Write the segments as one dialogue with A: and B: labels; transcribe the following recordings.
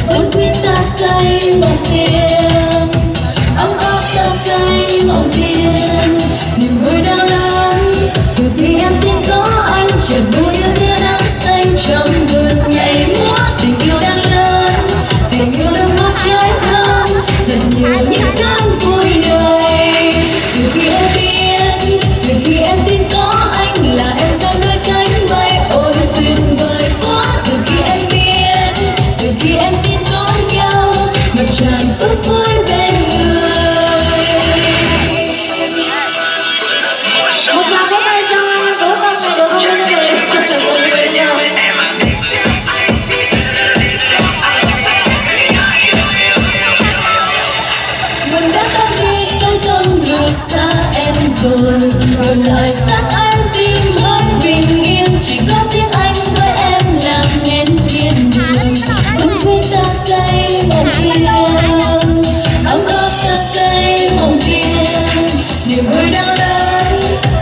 A: ôn quyết ta say mộng tiền, ấm áp ta say mộng tiền, niềm vui đang lớn từ khi em tin có anh, chợt vui như tia nắng xanh trong vườn nhảy múa. Tình yêu đang lớn, tình yêu đang ngọt trái thơm, thật nhiều những cơn vui đời. Từ khi em biết, từ khi em tin có anh là em sẽ đôi cánh bay, ôi tuyệt vời quá. Từ khi em biết, từ khi em tin có nhau, ngập tràn phút vui bên người.
B: Một tràng vỗ tay cho bố con này được không quý vị?
A: Mình đã tan đi trong cơn rời xa em rồi, ngược lại xác anh tim hơi bình yên, chỉ có riêng anh với em làm nên thiên đường. Ôn quyết ta say mộng tiền, ấm áp ta say mộng tiền, niềm vui đang lớn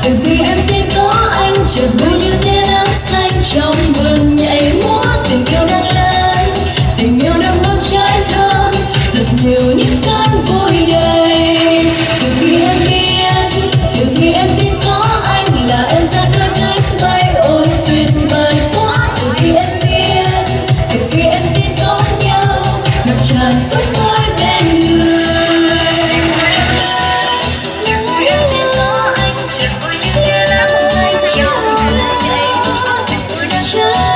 A: từ khi em tin có anh, chợt vui như tia nắng xanh trong vườn nhảy múa. Tình yêu đang lớn, tình yêu đang ngọt trái thơm, thật nhiều những cơn vui đời. Từ khi em biết, từ khi em tin có anh là em ra đôi cánh bay, ôi tuyệt vời quá. Từ khi em biết, từ khi em tin có nhau, ngập tràn phút vui bên người. Những người em tin có anh, chợt vui như tia nắng xanh trong vườn nhảy múa. Tình vui đang lớn,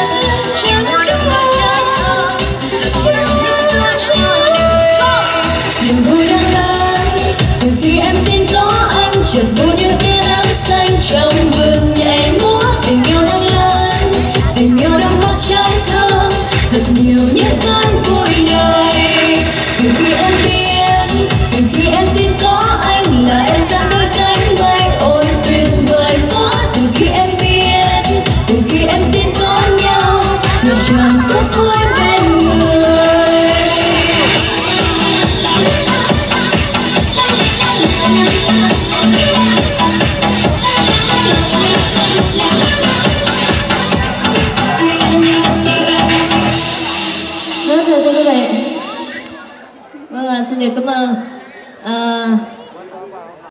A: tình yêu đang ngọt trái thơm, thật nhiều những cơn vui đời. Niềm vui đang lớn từ khi em tin có anh, chợt vui như tia nắng xanh trong vườn nhảy múa. Tình yêu đang lớn, tình yêu đang ngọt trái thơm, thật nhiều những cơn vui đời. Từ khi em biết, từ khi em tin có anh là em ra đôi cánh bay, ôi tuyệt vời quá. Từ khi em biết, từ khi em tin có nhau, ngập tràn phút vui bên người.
B: Rất thưa quý vị. Vâng, xin được cảm ơn.